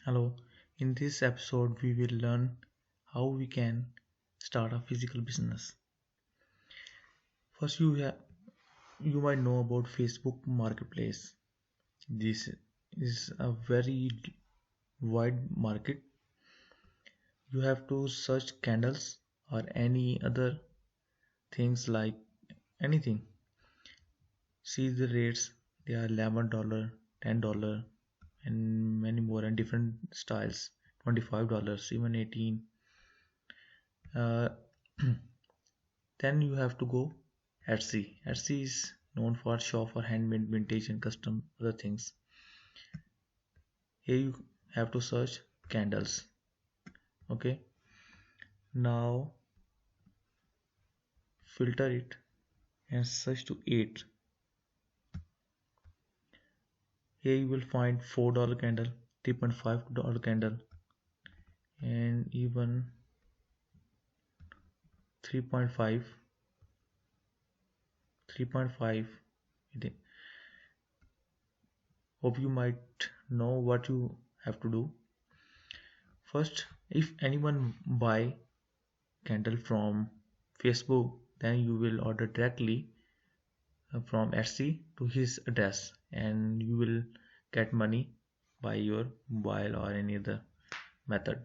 Hello, in this episode, we will learn how we can start a physical business. First, you might know about Facebook Marketplace. This is a very wide market. You have to search candles or any other things like anything. See the rates, they are $11, $10, and many more, and different styles $25, even 18. Uh, Then you have to go Etsy. Etsy is known for shop for handmade, vintage, and custom other things. Here you have to search candles. Okay. Now filter it and search to 8. Here you will find $4 candle, $3.5 candle, and even 3.5, 3.5. Hope you might know what you have to do. First, if anyone buy candle from Facebook, then you will order directly from Etsy to his address and you will get money by your mobile or any other method.